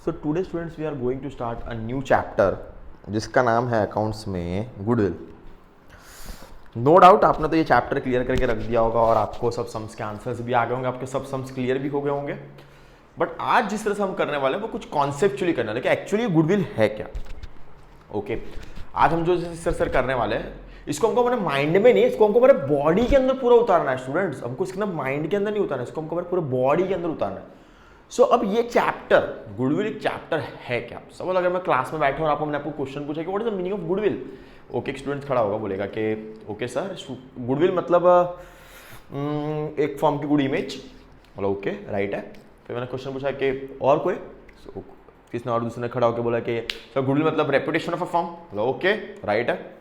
So today students we are going to start a new chapter जिसका नाम है accounts में गुडविल। नो डाउट आपने तो ये चैप्टर क्लियर करके रख दिया होगा और आपको सब सम्स के आंसर्स भी आ गए होंगे, आपके सब सम्स क्लियर भी हो गए होंगे। बट आज जिस तरह से हम करने वाले हैं वो कुछ कॉन्सेप्चुअली करने वाले कि एक्चुअली गुडविल है क्या। ओके आज हम जो सर करने वाले हैं इसको हमको हमारे माइंड में नहीं, इसको हमको हमारे बॉडी के अंदर पूरा उतारना है स्टूडेंट्स। हमको इसके अंदर माइंड के अंदर नहीं उतारना है, इसको हमको हमारे पूरे बॉडी के अंदर उतारना है। सो अब ये चैप्टर गुडविल एक चैप्टर है क्या। सपोज अगर मैं क्लास में बैठा और आपको मैंने आपको क्वेश्चन पूछा कि what is the meaning of goodwill. Okay एक स्टूडेंट खड़ा होगा बोलेगा कि ओके सर गुडविल मतलब एक फॉर्म की गुड इमेज। बोला ओके राइट है। फिर मैंने क्वेश्चन पूछा कि और कोई, किसने और दूसरे ने खड़ा होकर बोला कि सर गुडविल मतलब रेपुटेशन ऑफ अ फॉर्म। बोला ओके राइट है।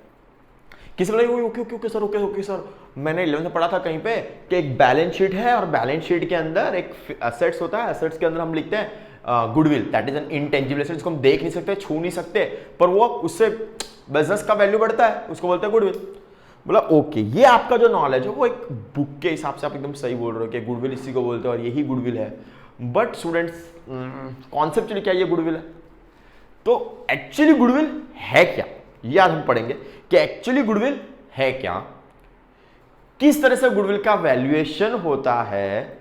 किसी बोला okay okay okay sir okay okay sir मैंने 11th में पढ़ा था कहीं पे कि एक बैलेंस शीट है और बैलेंस शीट के अंदर एक एसेट्स होता है, एसेट्स के अंदर हम लिखते हैं goodwill, that is an intangible asset जिसको हम देख नहीं सकते, छू नहीं सकते, पर वो उससे बिजनेस का वैल्यू बढ़ता है, उसको बोलते हैं गुडविल। बोला ओके ये आपका जो नॉलेज है वो एक बुक के हिसाब से आप एकदम सही बोल रहे हो कि गुडविल इसी को बोलते हैं और यही गुडविल है। बट स्टूडेंट्स कॉन्सेप्चुअली क्या ये गुडविल है, तो एक्चुअली गुडविल है क्या ये आज हम पढ़ेंगे कि एक्चुअली गुडविल है क्या, किस तरह से गुडविल का वैल्यूएशन होता है,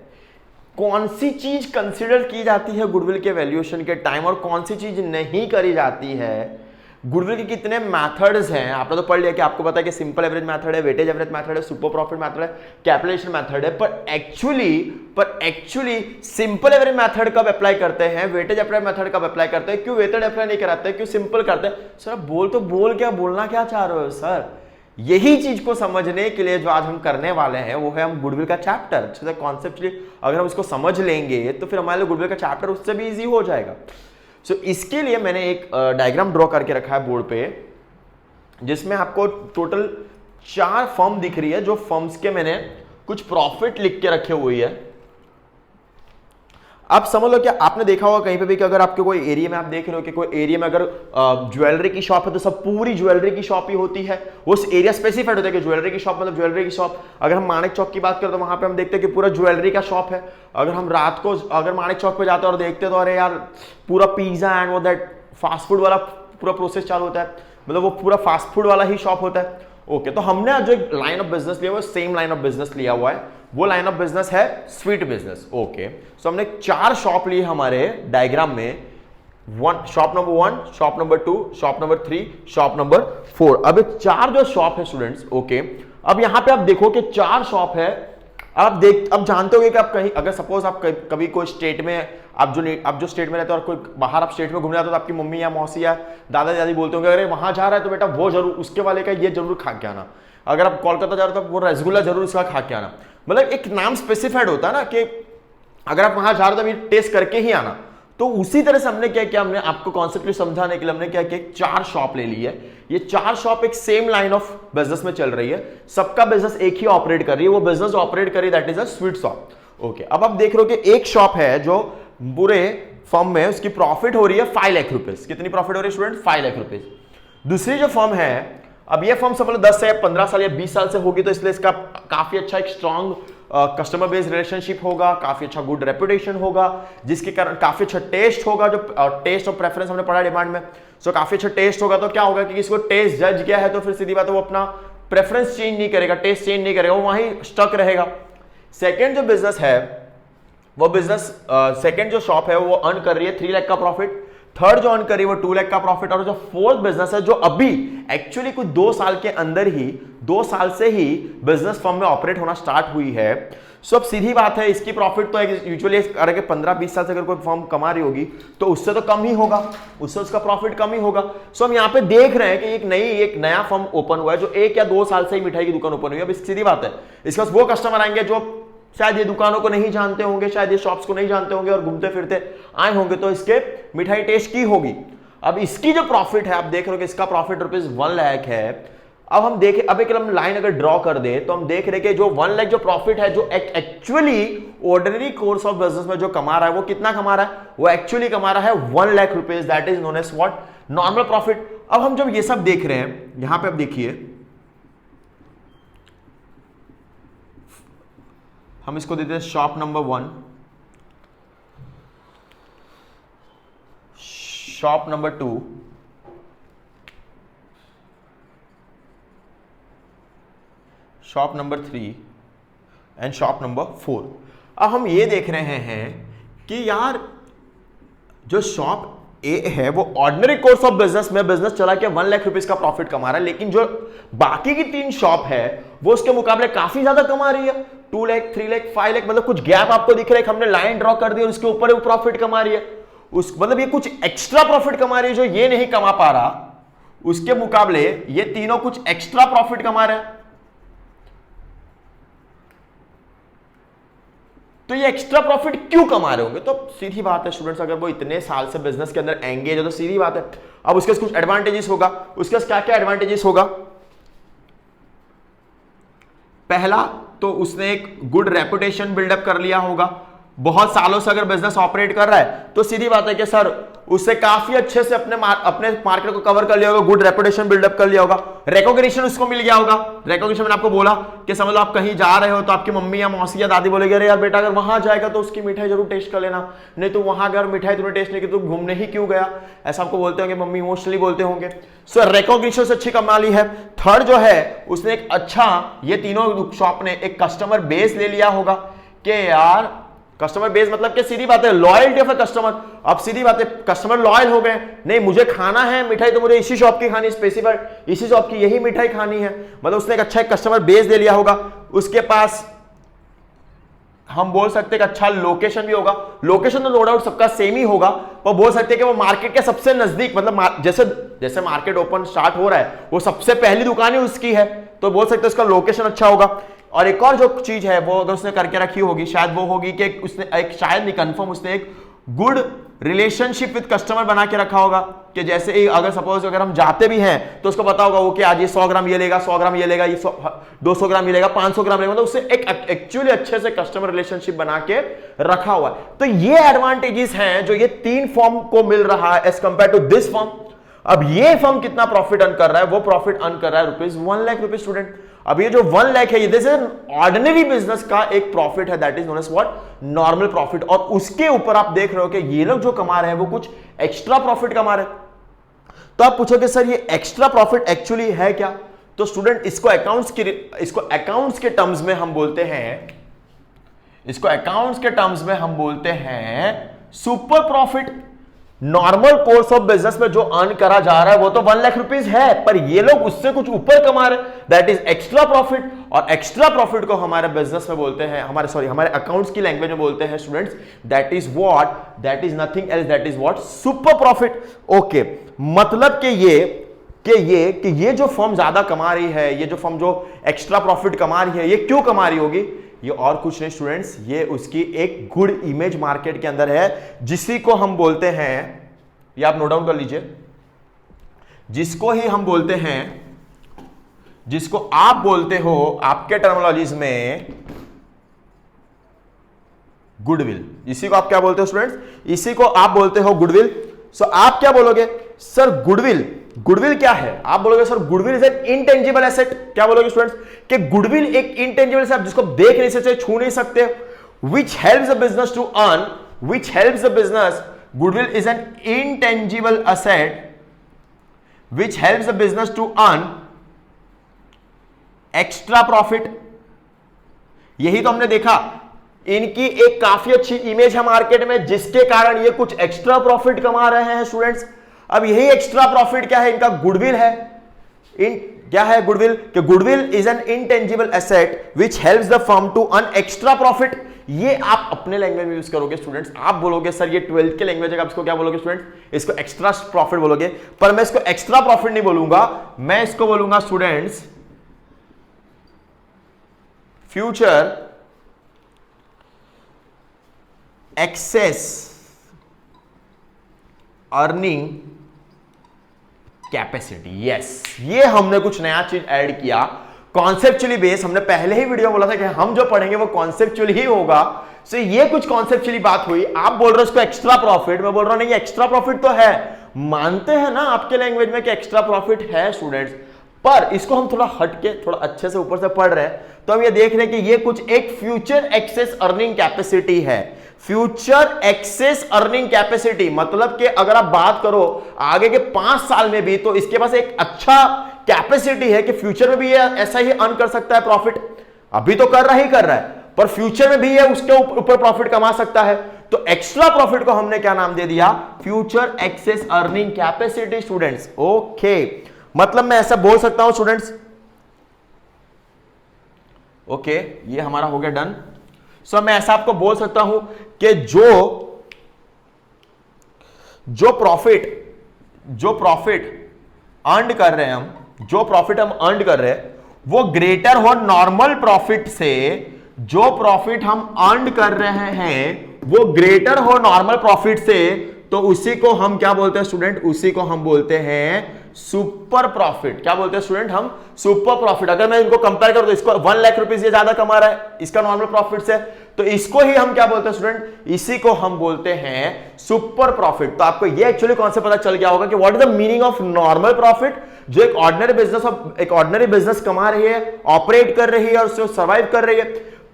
कौन सी चीज कंसीडर की जाती है गुडविल के वैल्यूएशन के टाइम और कौन सी चीज नहीं करी जाती है, गुडविल के कितने मेथड्स हैं। आपने तो पढ़ लिया कि आपको पता है कि सिंपल एवरेज मेथड है, वेटेज एवरेज मेथड है, सुपर प्रॉफिट मेथड है, कैपिटलाइजेशन मेथड है। पर एक्चुअली सिंपल एवरेज मेथड कब अप्लाई करते हैं, वेटेज एवरेज मेथड कब अप्लाई करते हैं, क्यों वेटेज अप्लाई नहीं कराते, क्यों सिंपल करते हैं। सर बोल क्या बोलना क्या चाह रहे हो सर। यही चीज को समझने के लिए जो आज हम करने वाले हैं वो है हम गुडविल का चैप्टर। अच्छे से कॉन्सेप्चुअली अगर हम इसको समझ लेंगे तो फिर हमारे लिए गुडविल का चैप्टर उससे भी इजी हो जाएगा। सो इसके लिए मैंने एक डायग्राम ड्रॉ करके रखा है बोर्ड पे, जिसमें आपको टोटल 4 फर्म दिख रही है, जो फर्म्स के मैंने कुछ प्रॉफिट लिख के रखे हुए है। आप समझ लो कि आपने देखा होगा कहीं पे भी कि अगर आपके कोई एरिया में आप देख रहे हो कि कोई एरिया में अगर ज्वेलरी की शॉप है तो सब पूरी ज्वेलरी की शॉप ही होती है, उस एरिया स्पेसिफाइड होता है कि ज्वेलरी की शॉप मतलब ज्वेलरी की शॉप। अगर हम माणिक चौक की बात करें तो वहां पे हम देखते हैं कि पूरा ज्वेलरी का शॉप है। अगर हम रात को अगर माणिक चौक पे जाते हैं और देखते हैं तो अरे यार पूरा पिज्जा एंड वो दैट फास्ट फूड वाला पूरा प्रोसेस चालू होता है, मतलब वो पूरा फास्ट फूड वाला ही शॉप होता है। ओके तो हमने जो एक लाइन ऑफ बिजनेस लिया हुआ है सेम लाइन ऑफ बिजनेस लिया हुआ है, वो लाइन ऑफ बिजनेस है स्वीट बिजनेस। ओके सो हमने 4 शॉप लिए हमारे डायग्राम में, shop number 1, shop number 2, shop number 3, shop number 4। अब 4 जो शॉप है स्टूडेंट्स, ओके अब यहां पे आप देखो कि 4 शॉप है। अब जानते होंगे कि आप कहीं अगर सपोज आप कभी कोई स्टेट में आप जो स्टेट में रहते हो और कोई बाहर आप स्टेट में घूमने जाते हो तो आपकी मम्मी या मौसी या दादा दादी बोलते होंगे अरे वहां जा रहा है तो बेटा वो जरूर उसके वाले का ये जरूर खा के आना। अगर आप कोलकाता जा रहे हो तो वो रसगुल्ला जरूर इसका खा के आना। मतलब एक नाम स्पेसिफाइड होता है ना कि अगर आप वहां जा रहे हो तो टेस्ट करके ही आना। तो उसी तरह से हमने क्या किया, हमने आपको कॉन्सेप्ट समझाने के लिए हमने क्या किया, 4 शॉप ले ली है। ये 4 शॉप एक सेम लाइन ऑफ बिजनेस में चल रही है, सबका बिजनेस एक ही ऑपरेट कर रही है, वो बिजनेस ऑपरेट कर रही है that is a sweet shop. Okay अब आप देख रहे हो कि एक शॉप है जो पूरे फर्म में उसकी प्रॉफिट हो रही है 5 लाख रुपीज। कितनी प्रॉफिट हो रही है स्टूडेंट, 5 लाख रुपीज। दूसरी जो फर्म है, अब ये फर्म समझ लो 10 से 15 साल या 20 साल से होगी तो इसलिए इसका काफी अच्छा एक स्ट्रॉन्ग कस्टमर बेस्ड रिलेशनशिप होगा, काफी अच्छा गुड रेपुटेशन होगा, जिसके कारण काफी अच्छा टेस्ट होगा। जो टेस्ट और प्रेफरेंस हमने पढ़ा डिमांड में, सो काफी अच्छा टेस्ट होगा तो क्या होगा कि किसी को टेस्ट जज किया है तो फिर सीधी बात है वो अपना प्रेफरेंस चेंज नहीं करेगा, टेस्ट चेंज नहीं करेगा, वो वहीं स्टक रहेगा। सेकेंड जो बिजनेस है वो बिजनेस सेकेंड जो शॉप है वो अर्न कर रही है 3 लाख का प्रॉफिट, थर्ड जो अर्न करी वो 2 लाख का प्रॉफिट, और जो फोर्थ बिजनेस है जो अभी एक्चुअली कुछ 2 साल के अंदर ही 2 साल से ही बिजनेस फर्म में ऑपरेट होना स्टार्ट हुई है। सो अब सीधी बात है इसकी प्रॉफिट तो यूजुअली अगर 15-20 साल से अगर कोई फर्म कमा रही होगी तो उससे तो कम ही होगा, उससे उसका प्रॉफिट कम ही होगा। सो हम यहाँ पे देख रहे हैं कि एक नया फर्म ओपन हुआ है जो 1 या 2 साल से ही मिठाई की दुकान ओपन हुई है। अब सीधी बात है इसके पास वो कस्टमर आएंगे जो शायद ये दुकानों को नहीं जानते होंगे, शायद ये शॉप्स को नहीं जानते होंगे और घूमते फिरते आए होंगे तो इसके मिठाई टेस्ट की होगी। अब इसकी जो प्रॉफिट है आप देख रहे हो कि इसका प्रॉफिट ₹1 लाख है। अब हम देखें, अब एक हम लाइन अगर ड्रॉ कर दे तो हम देख रहे कि जो 1 लाख जो प्रॉफिट है जो actually ordinary course of business में जो कमा रहा है वो कितना कमा रहा है, वो एक्चुअली कमा रहा है 1 lakh rupees, that is known as what, normal profit. अब हम जब ये सब देख रहे हैं यहां पे आप देखिए, हम इसको देते हैं shop number 1, shop number 2, shop number 3 and shop number 4। अब हम ये देख रहे हैं कि यार जो शॉप ए है वो ऑर्डिनरी कोर्स ऑफ बिजनेस में बिजनेस चला के 1 लाख रुपीस का प्रॉफिट कमा रहा है, लेकिन जो बाकी की 3 शॉप है वो उसके मुकाबले काफी ज्यादा कमा रही है, 2 लाख, 3 लाख, 5 लाख, मतलब कुछ गैप आपको दिख रहा है। हमने लाइन ड्रॉ कर दी और उसके ऊपर वो प्रॉफिट कमा रही है, उस मतलब ये कुछ एक्स्ट्रा प्रॉफिट कमा रही है जो ये नहीं कमा पा रहा, उसके मुकाबले ये तीनों कुछ एक्स्ट्रा प्रॉफिट कमा रहे हैं। तो ये एक्स्ट्रा प्रॉफिट क्यों कमा रहे होंगे? तो सीधी बात है स्टूडेंट्स, अगर वो इतने साल से बिजनेस के अंदर एंगेज है तो सीधी बात है अब उसके कुछ एडवांटेजेस होगा। उसके पास क्या क्या एडवांटेजेस होगा? पहला तो उसने एक गुड रेपुटेशन बिल्डअप कर लिया होगा। बहुत सालों से अगर बिजनेस ऑपरेट कर रहा है तो सीधी बात है कि सर उससे काफी अच्छे से अपने मार्केट को कवर कर लिया होगा, गुड रेपुटेशन बिल्डअप कर लिया होगा, रिकॉग्निशन उसको मिल गया होगा। रिकॉग्निशन मैंने आपको बोला कि समझ लो आप कहीं जा रहे हो तो आपकी मम्मी या मौसी या दादी बोलेगी अरे यार बेटा अगर वहां जाएगा तो उसकी मिठाई जरूर टेस्ट कर लेना, नहीं तो वहां अगर मिठाई तूने टेस्ट नहीं की तो घूमने ही क्यों गया, ऐसा आपको बोलते होंगे, मम्मी इमोशनली बोलते होंगे। सो रिकॉग्निशन से अच्छी कमा ली है। थर्ड जो है उसने एक अच्छा, ये तीनों शॉप ने एक कस्टमर बेस ले लिया होगा कि यार कस्टमर बेस मतलब कि सीधी बात है लॉयल्टी ऑफ कस्टमर। अब सीधी बात है कस्टमर लॉयल हो गए, नहीं मुझे खाना है मिठाई तो मुझे इसी शॉप की खानी, स्पेसिफाइड इसी शॉप की यही मिठाई खानी है, मतलब उसने एक अच्छा कस्टमर बेस दे लिया होगा। उसके पास हम बोल सकते हैं कि अच्छा लोकेशन भी होगा। लोकेशन तो नो डाउट सबका सेम ही होगा, पर बोल सकते हैं कि वो मार्केट के सबसे नजदीक, मतलब जैसे जैसे मार्केट ओपन स्टार्ट हो रहा है वो सबसे पहली दुकान ही उसकी है, तो बोल सकते हैं उसका लोकेशन अच्छा होगा। और एक और जो चीज है वो अगर उसने करके रखी होगी शायद वो होगी कि उसने एक शायद नहीं कंफर्म उसने एक गुड रिलेशनशिप विद कस्टमर बना के रखा होगा कि जैसे ही अगर सपोज अगर हम जाते भी हैं तो उसको पता होगा वो कि आज ये 100 ग्राम ये लेगा, 100 ग्राम ये लेगा, ये 200 ग्राम ये लेगा, 500 ग्राम लेगा, मतलब उससे एक एक्चुअली अच्छे से कस्टमर रिलेशनशिप बना के रखा हुआ है। तो ये एडवांटेजेस हैं जो ये 3 फर्म को मिल रहा है as compare to this firm. अब ये फर्म कितना प्रॉफिट अर्न कर रहा है? वो प्रॉफिट अर्न कर रहा है ₹1 लाख रुपीज स्टूडेंट। अब ये जो 1 लाख है ये ऑर्डिनरी बिजनेस का एक प्रॉफिट है, that is known as what, normal profit. और उसके ऊपर आप देख रहे हो कि ये लोग जो कमा रहे हैं वो कुछ एक्स्ट्रा प्रॉफिट कमा रहे हैं। तो आप पूछोगे सर ये एक्स्ट्रा प्रॉफिट एक्चुअली है क्या? तो स्टूडेंट इसको अकाउंट्स के टर्म्स में हम बोलते हैं, इसको अकाउंट्स के टर्म्स में हम बोलते हैं super profit. Normal course of business में जो अर्न करा जा रहा है वो तो 1 लाख रुपीस है, पर ये लोग उससे कुछ ऊपर कमा रहे हैं, दैट इज एक्स्ट्रा प्रॉफिट। और एक्स्ट्रा प्रॉफिट को हमारे बिजनेस में बोलते हैं, हमारे अकाउंट्स की लैंग्वेज में बोलते हैं students, that is what, that is nothing else, that is what, super profit. Okay, मतलब कि ये जो फर्म ज्यादा कमा रही है, ये जो फर्म जो एक्स्ट्रा प्रॉफिट कमा रही है, ये क्यों कमा रही होगी? ये और कुछ नहीं स्टूडेंट्स, ये उसकी एक गुड इमेज मार्केट के अंदर है, जिसी को हम बोलते हैं, ये आप नोट डाउन कर लीजिए, जिसको ही हम बोलते हैं, जिसको आप बोलते हो आपके टर्मिनोलॉजीज में गुडविल। इसी को आप क्या बोलते हो स्टूडेंट्स? इसी को आप बोलते हो गुडविल। सो आप क्या बोलोगे सर? गुडविल क्या है? आप बोलोगे sir goodwill is an intangible asset. क्या बोलोगे स्टूडेंट्स? कि गुडविल एक इनटेंजिबल एसेट जिसको देख नहीं सकते, छू नहीं सकते, which helps the business to earn, which helps the business, goodwill is an intangible asset which helps the business to earn extra profit। यही तो हमने देखा, इनकी एक काफी अच्छी इमेज है मार्केट में जिसके कारण ये कुछ एक्स्ट्रा प्रॉफिट कमा रहे हैं स्टूडेंट्स। अब यही एक्स्ट्रा प्रॉफिट क्या है? इनका गुडविल है। क्या है गुडविल? कि goodwill is an intangible asset which helps the firm to earn extra profit. ये आप अपने लैंग्वेज में यूज करोगे स्टूडेंट्स। आप बोलोगे सर ये 12th के लैंग्वेज है, आप इसको क्या बोलोगे स्टूडेंट्स? इसको एक्स्ट्रा प्रॉफिट बोलोगे, पर मैं इसको एक्स्ट्रा प्रॉफिट नहीं बोलूंगा, मैं इसको बोलूंगा students future excess earning capacity. Yes, ये हमने कुछ नया चीज ऐड किया, कॉन्सेप्चुअली बेस। हमने पहले ही वीडियो बोला था कि हम जो पढ़ेंगे वो कॉन्सेप्चुअली ही होगा। सो ये कुछ कॉन्सेप्चुअली बात हुई। आप बोल रहे हो इसको एक्स्ट्रा प्रॉफिट, मैं बोल रहा हूं नहीं एक्स्ट्रा प्रॉफिट तो है, मानते हैं ना आपके लैंग्वेज में कि एक्स्ट्रा प्रॉफिट है स्टूडेंट्स, पर इसको हम थोड़ा हटके थोड़ा अच्छे से ऊपर से पढ़ रहे हैं तो हम ये देख रहे हैं कि ये कुछ एक फ्यूचर एक्सेस अर्निंग कैपेसिटी है। फ्यूचर एक्सेस अर्निंग कैपेसिटी, मतलब कि अगर आप बात करो आगे के 5 साल में भी, तो इसके पास एक अच्छा कैपेसिटी है कि फ्यूचर में भी ये ऐसा ही अर्न कर सकता है प्रॉफिट। अभी तो कर रहा है, पर फ्यूचर में भी ये उसके ऊपर प्रॉफिट कमा सकता है। तो एक्स्ट्रा प्रॉफिट को हमने क्या नाम दे दिया? Future excess earning capacity students. Okay, मतलब मैं ऐसा बोल सकता हूं स्टूडेंट्स, ओके ये हमारा हो गया डन। सो मैं ऐसा आपको बोल सकता हूं कि जो प्रॉफिट अर्न कर रहे हैं हम, जो प्रॉफिट हम अर्न कर रहे हैं वो ग्रेटर हो नॉर्मल प्रॉफिट से। जो प्रॉफिट हम अर्न कर रहे हैं वो ग्रेटर हो नॉर्मल प्रॉफिट से, तो उसी को हम क्या बोलते हैं स्टूडेंट? उसी को हम बोलते हैं सुपर प्रॉफिट। क्या बोलते हैं स्टूडेंट? हम सुपर प्रॉफिट। अगर मैं इनको कंपेयर करूं तो इसको 1 लाख रुपीस ये ज्यादा कमा रहा है इसका नॉर्मल प्रॉफिट से, तो इसको ही हम क्या बोलते हैं स्टूडेंट? इसी को हम बोलते हैं सुपर प्रॉफिट। तो आपको ये एक्चुअली कॉन्सेप्ट पता चल गया होगा कि what is the meaning of normal profit. जो एक ऑर्डिनरी बिजनेस कमा रही है, ऑपरेट कर रही है और उससे सर्वाइव कर रही है,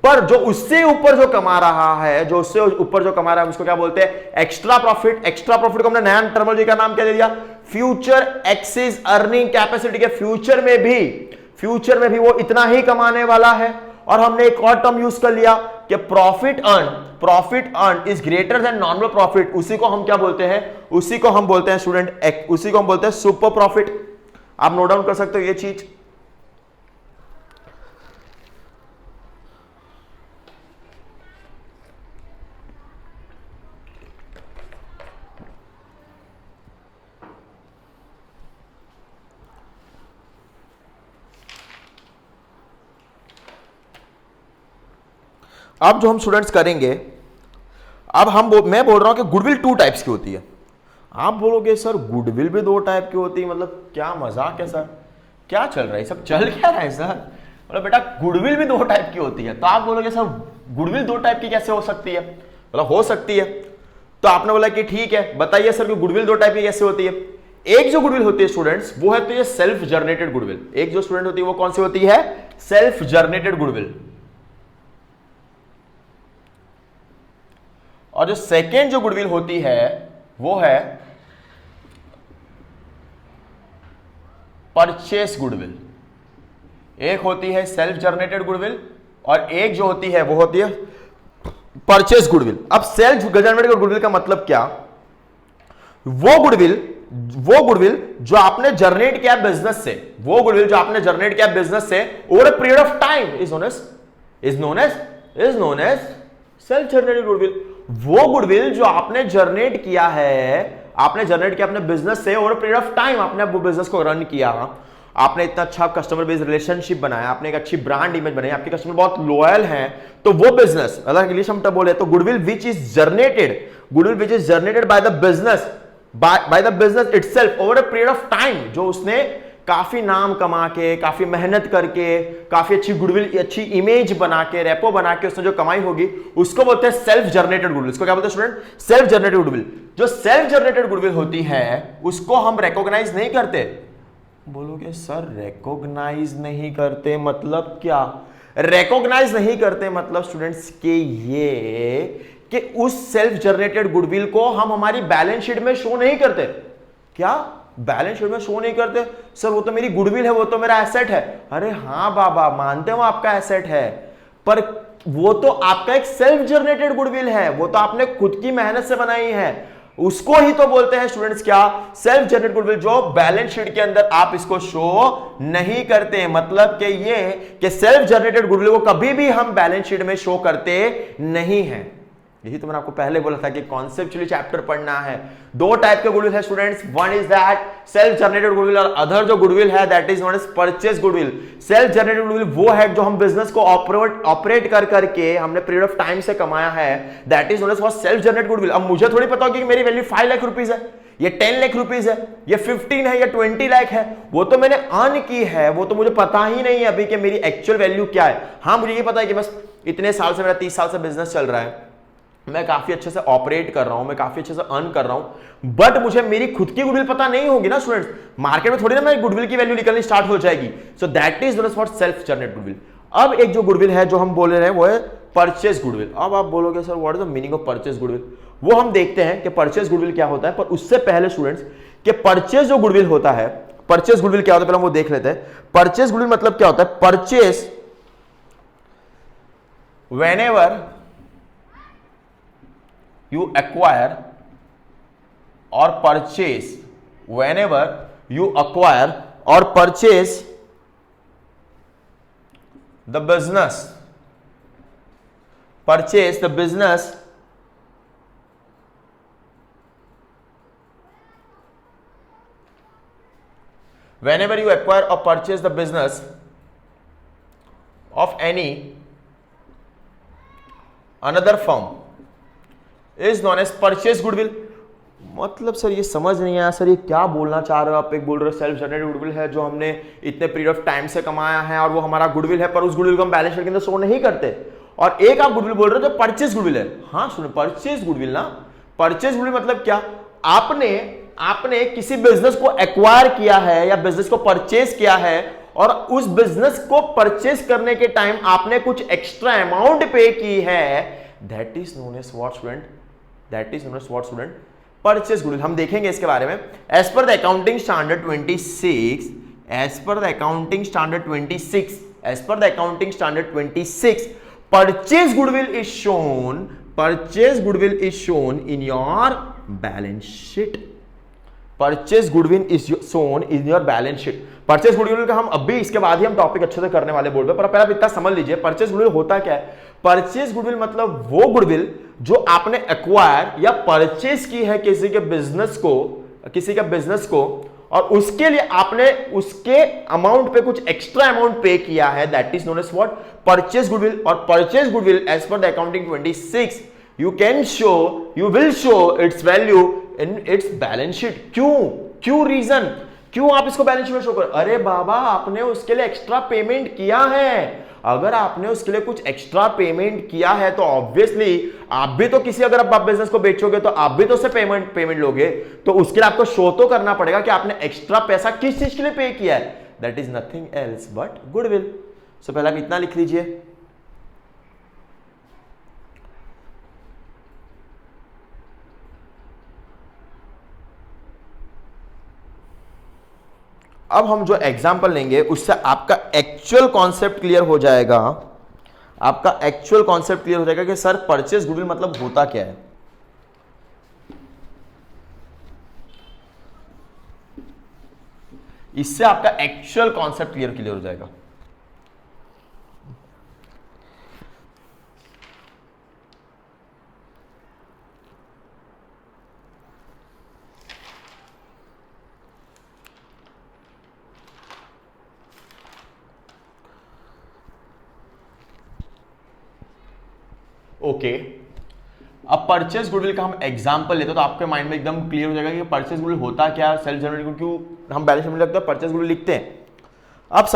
पर जो उससे ऊपर जो कमा रहा है, जो उससे ऊपर जो कमा रहा है, उसको क्या बोलते हैं? Extra profit. एक्स्ट्रा प्रॉफिट को हमने नया टर्मिनोलॉजी का नाम क्या दे दिया? फ्यूचर एक्सेस अर्निंग कैपेसिटी के फ्यूचर में भी वो इतना ही कमाने वाला है। और हमने एक और टर्म यूज कर लिया कि profit earn is greater than normal profit. उसी को हम क्या बोलते हैं? उसी को हम बोलते हैं स्टूडेंट, उसी को हम बोलते हैं सुपर प्रॉफिट। आप नोट डाउन कर सकते हो ये चीज। अब जो हम स्टूडेंट्स करेंगे, अब मैं बोल रहा हूं कि गुडविल 2 टाइप्स की होती है। आप बोलोगे सर गुडविल भी 2 टाइप की होती है, मतलब क्या मजाक है सर, क्या चल रहा है, सब चल क्या रहा है सर? मतलब बेटा गुडविल भी 2 टाइप की होती है। तो आप बोलोगे सर गुडविल 2 टाइप की कैसे हो सकती है? मतलब हो सकती है। तो आपने बोला कि ठीक है बताइए सर कि गुडविल 2 टाइप की कैसे होती है। एक जो गुडविल होती है स्टूडेंट्स वो है तो ये सेल्फ जनरेटेड गुडविल। एक जो स्टूडेंट होती है वो कौन सी होती है? Self generated goodwill. और जो सेकेंड जो गुडविल होती है वो है परचेस गुडविल। एक होती है सेल्फ जनरेटेड गुडविल और एक जो होती है वो होती है परचेस गुडविल। अब सेल्फ जनरेटेड गुडविल का मतलब क्या? वो गुडविल जो आपने जनरेट किया बिजनेस से, वो गुडविल जो आपने जनरेट किया बिजनेस से over a period of time is known as self generated goodwill. वो गुडविल जो आपने जनरेट किया अपने बिजनेस से ओवर पीरियड ऑफ टाइम, आपने वो बिजनेस को रन किया, आपने इतना अच्छा कस्टमर बेस रिलेशनशिप बनाया, आपने एक अच्छी ब्रांड इमेज बनाई, आपके कस्टमर बहुत लॉयल हैं, तो वो बिजनेस, अगर इंग्लिश हम बोले तो goodwill which is generated by the business itself over a period of time, जो उसने काफी नाम कमा के, काफी मेहनत करके, काफी अच्छी गुडविल, अच्छी इमेज बना के, रेपो बना के उसने जो कमाई होगी, उसको बोलते हैं सेल्फ जनरेटेड गुडविल। इसको क्या बोलते हैं स्टूडेंट? Self generated goodwill. जो सेल्फ जनरेटेड गुडविल होती है उसको हम रिकॉग्नाइज नहीं करते। बोलोगे सर रिकॉग्नाइज नहीं करते मतलब क्या? रिकॉग्नाइज नहीं करते मतलब स्टूडेंट्स के ये कि उस सेल्फ जनरेटेड गुडविल को हम हमारी बैलेंस शीट में शो नहीं करते। क्या बैलेंस शीट में शो नहीं करते? सर वो तो मेरी गुडविल है, वो तो मेरा एसेट है। अरे हाँ बाबा, मानते हो आपका एसेट है, पर वो तो आपका एक सेल्फ जनरेटेड गुडविल है, वो तो आपने खुद की मेहनत से बनाई है। उसको ही तो बोलते हैं स्टूडेंट्स क्या? सेल्फ जनरेटेड गुडविल, जो बैलेंस शीट के अंदर आप इसको शो नहीं करते। मतलब कि ये कि सेल्फ जनरेटेड गुडविल को कभी भी हम बैलेंस शीट में शो करते नहीं है। यही तो मैंने आपको पहले बोला था कि कॉन्सेप्चुअली चैप्टर पढ़ना है। 2 टाइप के गुडविल है students, one is that self generated goodwill और अदर जो गुडविल है that is known as purchase goodwill. Self generated goodwill वो है जो हम बिजनेस को ऑपरेट कर करके हमने पीरियड ऑफ टाइम से कमाया है, that is known as self generated goodwill. अब मुझे थोड़ी पता होगी कि मेरी वैल्यू 5 लाख रुपीस है, ये 10 लाख रुपीस है, ये 15 है, या 20 लाख है, वो तो मैंने अर्न की है, वो तो मुझे पता ही नहीं है अभी कि मेरी एक्चुअल वैल्यू क्या है। हाँ मुझे ये पता है कि बस इतने साल से, मेरा 30 साल से बिजनेस चल रहा है, मैं काफी अच्छे से ऑपरेट कर रहा हूं, मैं काफी अच्छे से अर्न कर रहा हूं, बट मुझे मेरी खुद की गुडविल पता नहीं होगी ना स्टूडेंट्स। मार्केट में थोड़ी ना मेरी गुडविल की वैल्यू निकलनी स्टार्ट हो जाएगी। So that is known as self generated goodwill. अब एक जो गुडविल है जो हम बोल रहे हैं वो है परचेज गुडविल। अब आप बोलोगे sir what is the meaning of purchase goodwill, वो हम देखते हैं कि परचेज गुडविल क्या होता है। पर उससे पहले स्टूडेंट्स कि परचेज जो गुडविल होता है, परचेज गुडविल क्या होता है पहले हम वो देख लेते हैं। परचेज गुडविल मतलब क्या होता है, purchase whenever you acquire or purchase, whenever you acquire or purchase the business, purchase the business whenever you acquire or purchase the business of any another firm is known as purchase goodwill। मतलब sir ये समझ नहीं आया sir, ये क्या बोलना चाह रहे हो आप। एक बोल रहे हो सेल्फ जनरेटेड गुडविल है जो हमने इतने पीरियड ऑफ टाइम से कमाया है और वो हमारा गुडविल है, पर उस गुडविल को हम बैलेंस शीट के अंदर शो नहीं करते। और एक आप गुडविल बोल रहे हो जो परचेज गुडविल है। हाँ सुनो, परचेज गुडविल ना, परचेज गुडविल मतलब क्या, आपने किसी बिजनेस को एक्वायर किया है या बिजनेस को परचेज किया है और उस बिजनेस को परचेज करने के टाइम आपने कुछ एक्स्ट्रा अमाउंट पे की है, that is known as what student, that is known as what student, purchase goodwill. हम देखेंगे इसके बारे में। As per the accounting standard 26, as per the accounting standard 26, as per the accounting standard 26, purchase goodwill is shown, purchase goodwill is shown in your balance sheet, purchase goodwill is shown in your balance sheet. Purchase goodwill का हम अभी इसके बाद ही हम topic अच्छे से करने वाले बोर्ड पे, पर पहले आप इतना समझ लीजिए परचेज गुडविल होता क्या है। परचेज गुडविल मतलब वो गुडविल जो आपने एक्वायर या परचेज की है किसी के बिजनेस को, और उसके लिए आपने उसके अमाउंट पे कुछ एक्स्ट्रा अमाउंट पे किया है, that is known as what, purchase goodwill. और purchase goodwill as per the accounting 26 you will show its value in its balance sheet. क्यों रीजन, क्यों आप इसको बैलेंस शीट में शो कर, अरे बाबा आपने उसके लिए एक्स्ट्रा पेमेंट किया है। अगर आपने उसके लिए कुछ एक्स्ट्रा पेमेंट किया है तो ऑब्वियसली आप भी तो किसी, अगर आप बिजनेस को बेचोगे तो आप भी तो उससे पेमेंट लोगे, तो उसके लिए आपको शो तो करना पड़ेगा कि आपने एक्स्ट्रा पैसा किस चीज के लिए पे किया है, that is nothing else but goodwill. So पहले आप इतना लिख लीजिए। अब हम जो एग्जाम्पल लेंगे उससे आपका एक्चुअल कॉन्सेप्ट क्लियर हो जाएगा, आपका एक्चुअल कॉन्सेप्ट क्लियर हो जाएगा कि सर परचेज गुडविल मतलब होता क्या है। इससे आपका एक्चुअल कॉन्सेप्ट क्लियर हो जाएगा। ओके, अब परचेज गुडविल का हम एग्जांपल लेते हैं तो आपके माइंड में एकदम क्लियर हो जाएगा कि परचेज गुडविल होता क्या, सेल्फ जनरेटेड क्यों हम बैलेंस शीट में लगता है परचेज गुडविल लिखते हैं। अब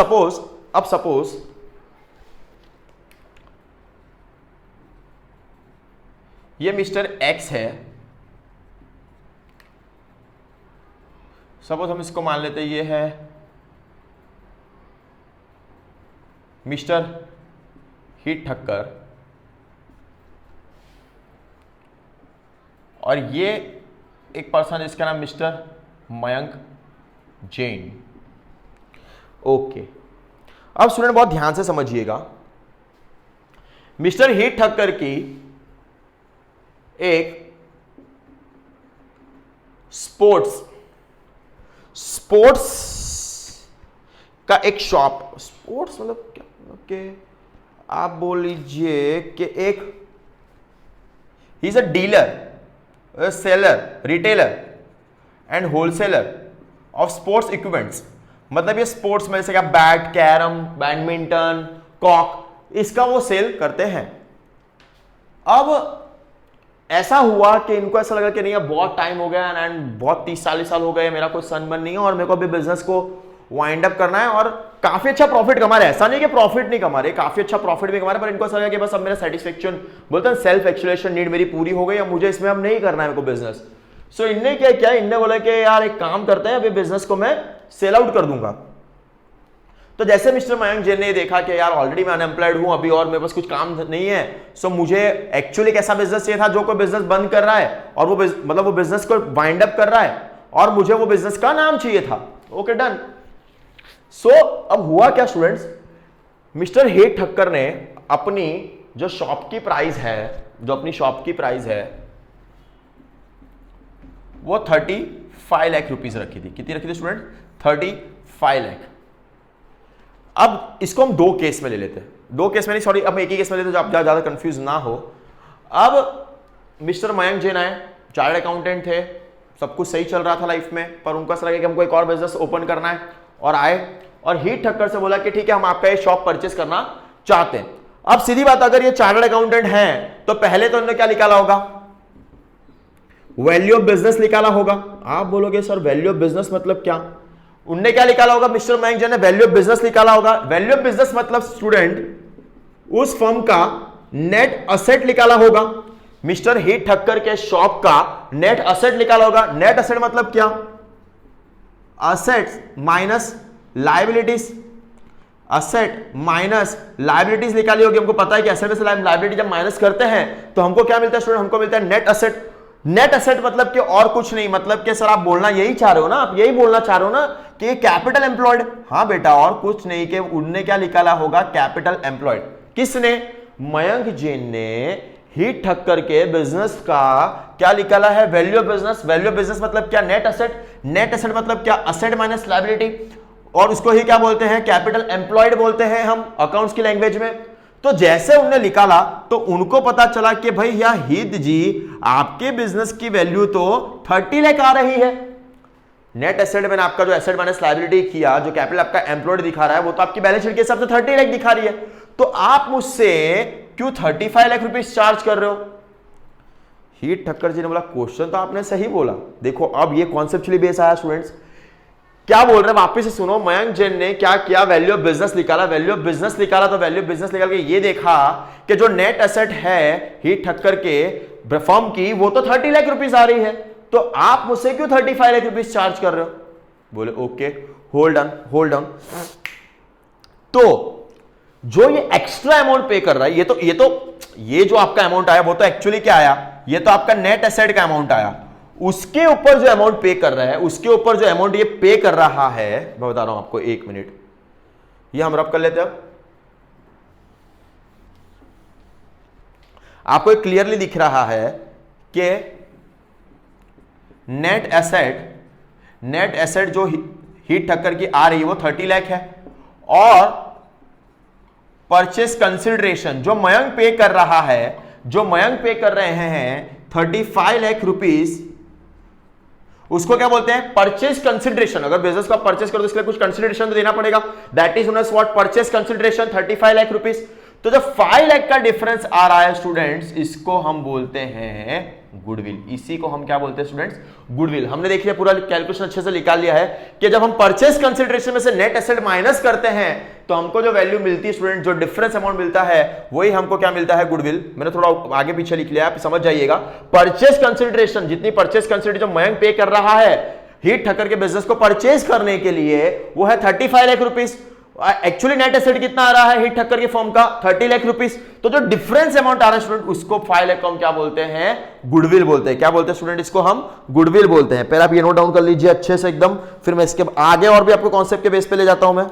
सपोज ये मिस्टर एक्स है, सपोज हम इसको मान लेते हैं ये है मिस्टर हिट ठक्कर और ये एक पर्सन इसका नाम मिस्टर मयंक जैन। ओके, अब स्टूडेंट बहुत ध्यान से समझिएगा, मिस्टर हिट ठक्कर की एक स्पोर्ट्स का एक शॉप, स्पोर्ट्स मतलब क्या, मतलब कि आप बोल लीजिए कि एक he is a dealer, seller, retailer and wholesaler of sports equipments. मतलब ये स्पोर्ट्स में जैसे क्या बैट, कैरम, बैडमिंटन, कॉक, इसका वो सेल करते हैं। अब ऐसा हुआ कि इनको ऐसा लगा कि नहीं अब बहुत टाइम हो गया एंड बहुत 30-40 साल हो गए, मेरा कोई सन बन नहीं है और मेरे को अभी बिजनेस को वाइंड अप करना है और काफी अच्छा प्रॉफिट कमा रहे हैं। ऐसा नहीं कि प्रॉफिट नहीं कमा रहे, काफी अच्छा प्रॉफिट भी कमा रहे, पर इनको ऐसा लगा कि बस अब मेरा सेटिस्फेक्शन, बोलते हैं सेल्फ एक्चुएशन नीड मेरी पूरी हो गई, अब मुझे इसमें अब नहीं करना है मेरे को बिजनेस। सो इनने क्या किया, इनने बोला कि यार एक काम करते हैं, अभी बिजनेस को मैं सेल आउट कर दूंगा। तो जैसे मिस्टर मयंक जैन ने देखा कि यार ऑलरेडी मैं अनएम्प्लॉयड हूं अभी और मेरे पास कुछ काम नहीं है, सो मुझे एक्चुअली कैसा बिजनेस चाहिए था जो कोई बिजनेस बंद कर रहा है और वो मतलब वो बिजनेस को वाइंड अप कर रहा है और मुझे वो बिजनेस का नाम चाहिए था। Okay done. सो अब हुआ क्या स्टूडेंट्स, मिस्टर हेट ठक्कर ने अपनी जो शॉप की प्राइस है, जो अपनी शॉप की प्राइस है वो 35 लाख रुपीस रखी थी। कितनी रखी थी स्टूडेंट? 35 लाख। अब इसको हम दो केस में ले लेते हैं, दो केस में नहीं सॉरी, अब एक ही केस में लेते हैं जो आप ज्यादा कंफ्यूज ना हो। अब मिस्टर मयंक जैन आए, चार्टर्ड अकाउंटेंट थे, सब कुछ सही चल रहा था लाइफ में, पर उनको ऐसा लगा कि हमको एक और बिजनेस ओपन करना है और आए और हीट ठक्कर से बोला कि ठीक है हम आपका ये शॉप परचेस करना चाहते हैं। अब सीधी बात, अगर ये चार्टर्ड अकाउंटेंट हैं तो पहले तो उन्होंने क्या निकाला होगा? वैल्यू ऑफ बिजनेस निकाला होगा। आप बोलोगे सर वैल्यू ऑफ बिजनेस मतलब क्या? उनने क्या निकाला होगा? मिस्टर मयंक जैन ने वैल्यू ऑफ बिजनेस निकाला होगा। वैल्यू ऑफ बिजनेस मतलब स्टूडेंट उस फर्म का नेट असेट निकाला होगा। मिस्टर हीट ठक्कर के शॉप का नेट असेट निकाला होगा। नेट असेट मतलब क्या? Assets minus liabilities, asset minus liabilities निकाली होगी। हमको पता है कि असेट से लायबिलिटी जब माइनस करते हैं तो हमको क्या मिलता है स्टूडेंट? हमको मिलता है नेट असेट। नेट असेट मतलब कि और कुछ नहीं, मतलब कि सर आप बोलना यही चाह रहे हो ना, आप यही बोलना चाह रहे हो ना कि कैपिटल एम्प्लॉयड? हाँ बेटा, और कुछ नहीं कि उनने क्या निकाला होगा? Capital employed. किसने? मयंक जैन ने हीट ठक्कर के बिजनेस का क्या निकाला है? Value of business. Value of business मतलब क्या? Net asset. नेट असेट मतलब क्या? असेट माइनस लायबिलिटी, और उसको ही क्या बोलते हैं? कैपिटल एम्प्लॉयड बोलते हैं हम अकाउंट्स की लैंग्वेज में। तो जैसे उन्हें निकाला तो उनको पता चला कि भाई या हित जी आपके बिजनेस की वैल्यू तो 30 लाख आ रही है। नेट एसेट में आपका जो एसेट माइनस लायबिलिटी किया, जो कैपिटल आपका एम्प्लॉयड दिखा रहा है, वो तो आपकी बैलेंस शीट के हिसाब से 30 लाख दिखा रही है। तो आप मुझसे क्यों 35 लाख रुपीस चार्ज कर रहे हो? हीट ठक्कर जी ने बोला क्वेश्चन तो आपने सही बोला। देखो अब ये कॉन्सेप्चुअली बेस आया स्टूडेंट्स। क्या बोल रहे हैं वापस से सुनो। मयंक जैन ने क्या किया? वैल्यू ऑफ बिजनेस निकाला। वैल्यू ऑफ बिजनेस निकाला तो वैल्यू ऑफ बिजनेस निकाल के ये देखा कि जो नेट एसेट है हीट ठक्कर के फर्म की वो तो 30 लाख रुपीस आ रही है, तो आप मुझसे क्यों 35 लाख रुपीस चार्ज कर रहे हो? बोले okay hold on hold on. तो जो ये एक्स्ट्रा अमाउंट पे कर रहा है, ये जो आपका अमाउंट आया वो तो एक्चुअली क्या आया? ये तो आपका नेट एसेट का अमाउंट आया। उसके ऊपर जो अमाउंट पे कर रहा है, उसके ऊपर जो अमाउंट ये पे कर रहा है, मैं बता रहा हूं आपको, एक मिनट, ये हम रब कर लेते हैं। अब आपको क्लियरली दिख रहा है कि नेट एसेट जो हीट ठक्कर की आ रही है वो 30 लाख है, और परचेस कंसिडरेशन जो मयंक पे कर रहा है, जो मयंक पे कर रहे हैं 35 लाख रुपीस, उसको क्या बोलते हैं? Purchase consideration. अगर बिजनेस को आप परचेज करो तो इसके लिए कुछ कंसिडरेशन तो देना पड़ेगा, that is known as what? Purchase consideration 35 lakh rupees. तो जो 5 लाख का डिफरेंस आ रहा है स्टूडेंट्स, इसको हम बोलते हैं गुडविल। इसी को हम क्या बोलते हैं स्टूडेंट्स? गुडविल। हमने देखिए पूरा कैलकुलेशन अच्छे से निकाल लिया है कि जब हम परचेज कंसिडरेशन में से नेट एसेट माइनस करते हैं तो हमको जो वैल्यू मिलती है स्टूडेंट, जो डिफरेंस अमाउंट मिलता है, वही हमको क्या मिलता है? गुडविल। मैंने थोड़ा आगे पीछे लिख लिया, आप समझ जाइएगा। परचेज कंसिडरेशन, जितनी परचेज कंसिडरेशन जो मयंक पे कर रहा है हीट ठक्कर के बिजनेस को परचेज करने के लिए, वो है 35 lakh rupees. Actually net asset कितना आ रहा है हीट ठक्कर की फर्म का? 30 लाख रुपीस। तो जो डिफरेंस अमाउंट आ रहा है स्टूडेंट, उसको 5 लाख को हम क्या बोलते हैं? गुडविल बोलते हैं। क्या बोलते हैं स्टूडेंट? इसको हम गुडविल बोलते हैं। पहले आप ये नोट डाउन कर लीजिए अच्छे से एकदम, फिर मैं इसके आगे और भी आपको कॉन्सेप्ट के बेस पे ले जाता हूं मैं।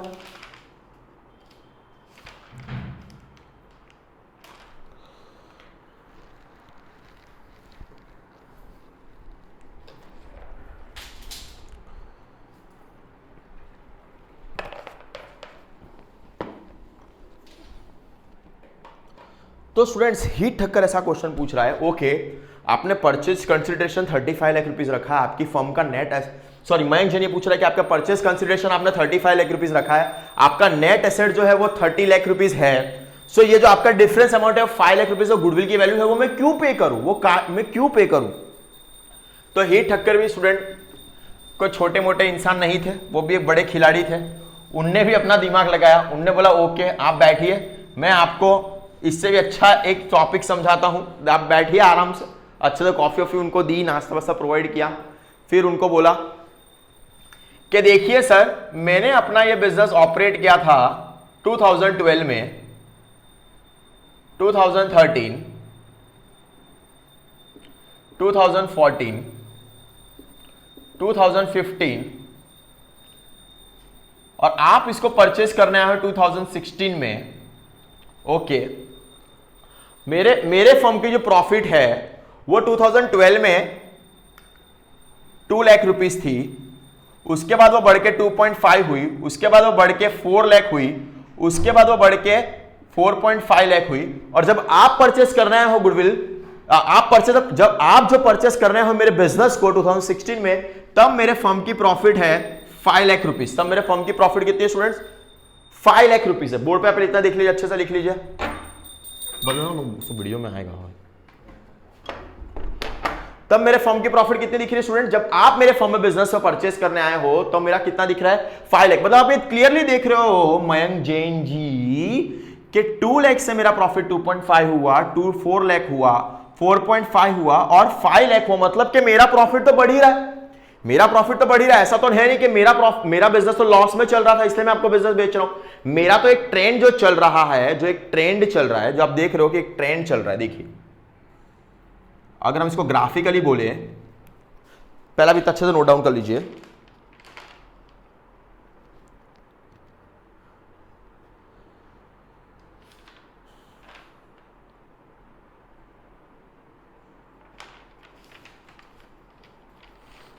तो स्टूडेंट्स हीट ठक्कर ऐसा क्वेश्चन पूछ रहा है, ओके आपने परचेज कंसिडरेशन 35 लाख रुपीस रखा है, आपकी फर्म का नेट सॉरी मयंक जैन ये पूछ रहा है कि आपका परचेज कंसिडरेशन आपने 35 लाख रुपीस रखा है, आपका नेट एसेट जो है वो 30 लाख रुपीस है। सो ये जो आपका डिफरेंस अमाउंट है 5 लाख रुपीस गुडविल की वैल्यू है, वो मैं क्यों पे करूं? मैं क्यों पे करूं? तो हीट ठक्कर भी स्टूडेंट कोई छोटे मोटे इंसान नहीं थे, वो भी एक बड़े खिलाड़ी थे। उनने भी अपना दिमाग लगाया, उनने बोला ओके आप बैठिए, मैं आपको इससे भी अच्छा एक टॉपिक समझाता हूं, आप बैठिए आराम से। अच्छे से कॉफी वॉफी उनको दी, नाश्ता वास्ता प्रोवाइड किया, फिर उनको बोला कि देखिए सर, मैंने अपना ये बिजनेस ऑपरेट किया था 2012 में, 2013, 2014, 2015 और आप इसको परचेस करने आए हो 2016 में। ओके, मेरे फर्म की जो प्रॉफिट है वो 2012 में 2 लाख रुपीस थी, उसके बाद वो बढ़ के 2.5 हुई, उसके बाद वो बढ़ के 4 लाख हुई, उसके बाद वो बढ़ के 4.5 लाख हुई। और जब आप परचेस करने आए हो गुडविल, जब आप जो परचेस करने हो मेरे बिजनेस को 2016 में, तब मेरे फर्म की प्रॉफिट है 5 लाख रुपीस। तब मेरे फर्म की प्रॉफिट कितनी है स्टूडेंट्स? 5 लाख रुपीस है। बोर्ड पे आप इतना देख लीजिए, अच्छे से लिख लीजिए, वीडियो में आएगा। तब मेरे फर्म की प्रॉफिट कितनी दिख रही है स्टूडेंट? जब आप मेरे फर्म में बिजनेस से परचेस करने आए हो तो मेरा कितना दिख रहा है? 5 लाख। मतलब आप ये क्लियरली देख रहे हो मयंक जैन जी कि 2 लाख से मेरा प्रॉफिट 2.5 हुआ, 4 लाख हुआ, 4.5 हुआ और 5 लाख हुआ। मतलब कि मेरा प्रॉफिट तो बढ़ ही रहा है, मेरा प्रॉफिट तो बढ़ ही रहा है। ऐसा तो है नहीं कि मेरा बिजनेस तो लॉस में चल रहा था इसलिए मैं आपको बिजनेस बेच रहा हूं। मेरा तो एक ट्रेंड जो चल रहा है, जो एक ट्रेंड चल रहा है, जो आप देख रहे हो कि एक ट्रेंड चल रहा है। देखिए, अगर हम इसको ग्राफिकली बोले, पहला भी अच्छे से नोट डाउन कर लीजिए।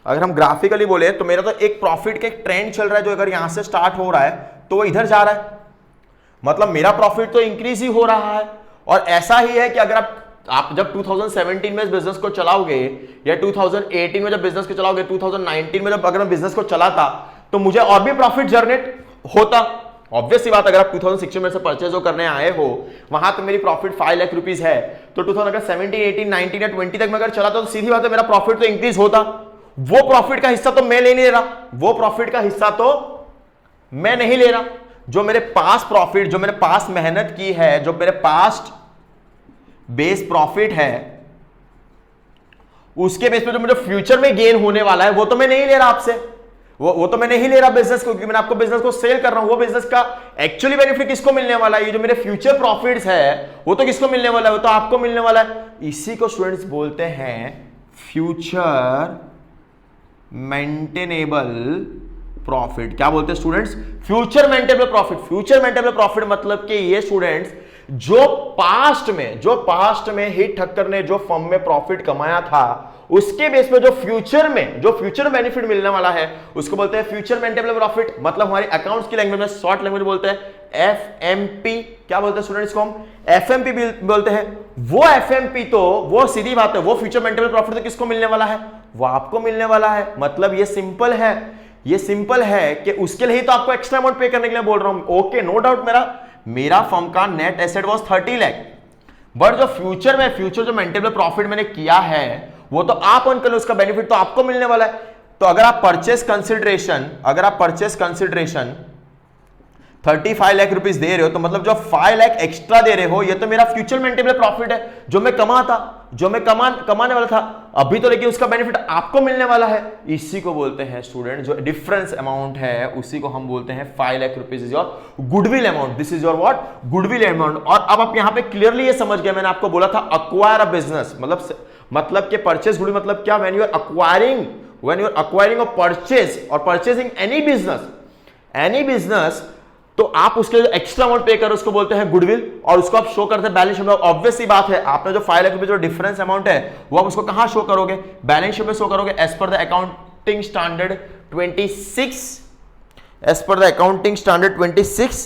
अगर हम ग्राफिकली बोले तो मेरा तो एक प्रॉफिट का एक ट्रेंड चल रहा है, जो अगर यहां से स्टार्ट हो रहा है तो वो इधर जा रहा है। मतलब मेरा प्रॉफिट तो इंक्रीज ही हो रहा है। और ऐसा ही है कि अगर आप जब 2017 में इस बिजनेस को चलाओगे या 2018 में जब बिजनेस को चलाओगे, 2019 में जब अगर मैं बिजनेस को चलाता तो मुझे और भी प्रॉफिट जनरेट होता। ऑब्वियस सी बात, अगर आप 2016 में से परचेज जो करने आए हो वहां तो मेरी प्रॉफिट 5 लाख रुपीस है, तो 2017, 18, 19 या 20 तक मैं अगर चलाता तो सीधी बात है मेरा प्रॉफिट तो इंक्रीज होता। वो प्रॉफिट का हिस्सा तो मैं ले नहीं रहा, वो प्रॉफिट का हिस्सा तो मैं नहीं ले रहा। जो मेरे पास प्रॉफिट, जो मैंने पास मेहनत की है, जो मेरे पास्ट बेस प्रॉफिट है, उसके बेस पे जो मुझे फ्यूचर में गेन होने वाला है वो तो मैं नहीं ले रहा आपसे, वो तो मैं नहीं ले रहा बिजनेस को, क्योंकि मैंने आपको बिजनेस को सेल कर रहा हूं। वो बिजनेस का एक्चुअली बेनिफिट किसको मिलने वाला है? ये जो मेरे फ्यूचर प्रॉफिट्स है वो तो किसको मिलने वाला है? वो तो आपको मिलने वाला है। इसी को स्टूडेंट्स बोलते हैं फ्यूचर मेंटेनेबल प्रॉफिट। क्या बोलते हैं students? Future maintainable profit. Future maintainable profit मतलब कि ये स्टूडेंट्स जो पास्ट में हिट ठक्कर ने जो फर्म में प्रॉफिट कमाया था, उसके बेस पे जो फ्यूचर बेनिफिट मिलने वाला है उसको बोलते हैं फ्यूचर मेंटेनेबल प्रॉफिट। मतलब हमारी अकाउंट्स की लैंग्वेज में, शॉर्ट लैंग्वेज बोलते हैं एफएमपी। क्या बोलते हैं स्टूडेंट्स को? हम एफएमपी बोलते हैं। वो एफएमपी तो वो सीधी बात है, वो फ्यूचर मेंटेनेबल प्रॉफिट तो किसको मिलने वाला है? वो आपको मिलने वाला है। मतलब ये सिंपल है कि उसके लिए तो आपको एक्स्ट्रा अमाउंट पे करने के लिए बोल रहा हूं। ओके, नो डाउट मेरा फर्म का net asset was 30 lakh, but जो फ्यूचर जो मेंटेनेबल प्रॉफिट मैंने किया है वो तो आप अर्न कर लो, उसका बेनिफिट तो आपको मिलने वाला है। तो अगर आप परचेस कंसिडरेशन 35 लाख रुपीस दे रहे हो तो मतलब जो 5 लाख एक्स्ट्रा दे रहे हो ये तो मेरा फ्यूचर मेंटेनेबल प्रॉफिट है, जो मैं कमाने वाला था अभी तो, लेकिन उसका बेनिफिट आपको मिलने वाला है। इसी को बोलते हैं स्टूडेंट, जो डिफरेंस अमाउंट है उसी को हम बोलते हैं 5 lakh rupees is your goodwill amount. This is your what? Goodwill amount. और अब आप यहां पे क्लियरली ये समझ गए, मैंने आपको बोला था अक्वायर अ बिजनेस मतलब कि परचेस गुडविल मतलब क्या? व्हेन यू आर अक्वायरिंग और परचेसिंग एनी बिजनेस, तो आप उसके जो एक्स्ट्रा अमाउंट पे करो उसको बोलते हैं गुडविल, और उसको आप शो करते हैं बैलेंस शीट में। ऑब्वियस सी बात है, आपने जो 5 लाख रुपए जो डिफरेंस अमाउंट है वो आप उसको कहां शो करोगे? बैलेंस शीट में शो करोगे as per the accounting standard 26।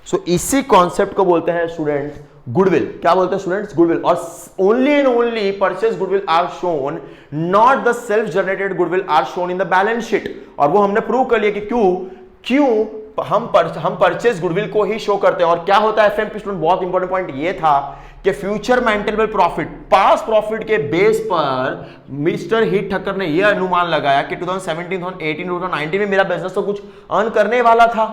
So इसी कॉन्सेप्ट को बोलते हैं स्टूडेंट्स गुडविल। क्या बोलते हैं स्टूडेंट्स? गुडविल। और only and only purchase goodwill are shown, not the self generated goodwill are shown in the balance sheet. और वो हमने प्रूव कर लिया कि क्यों हम परचेज गुडविल को ही शो करते हैं। और क्या होता है एफएमपी स्टूडेंट? बहुत इंपॉर्टेंट पॉइंट ये था कि future maintainable profit, past profit के बेस पर मिस्टर हिट ठक्कर ने यह अनुमान लगाया कि 2017, 2018, 2019 में मेरा बिजनेस तो कुछ अर्न करने वाला था,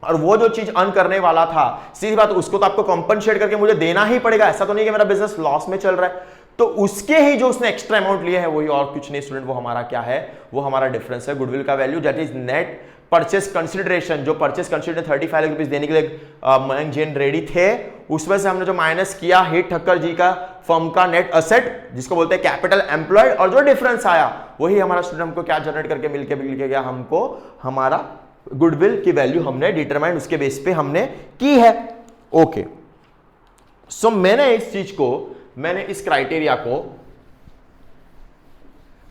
और वो जो चीज अर्न करने वाला था सीधी बात उसको तो आपको कॉम्पनसेट करके मुझे देना ही पड़ेगा। ऐसा तो नहीं कि मेरा बिजनेस लॉस में चल रहा है। तो उसके ही जो उसने एक्स्ट्रा अमाउंट लिया है वही और कुछ नहीं स्टूडेंट, वो हमारा क्या है, वो हमारा डिफरेंस है गुडविल का value, that is net purchase consideration. जो परचेस कंसिडरेशन 35 लाख रुपीस देने के लिए मयंक जैन रेडी थे, उसमें से हमने जो माइनस किया हित ठक्कर जी का फर्म का नेट असेट जिसको बोलते हैं कैपिटल एम्प्लॉयड, और जो डिफरेंस आया वही हमारा स्टूडेंट हमको क्या जनरेट करके मिलके गया, हमको हमारा गुडविल की वैल्यू हमने डिटरमाइन उसके बेस पे हमने की है। ओके, सो मैंने इस चीज को, मैंने इस क्राइटेरिया को,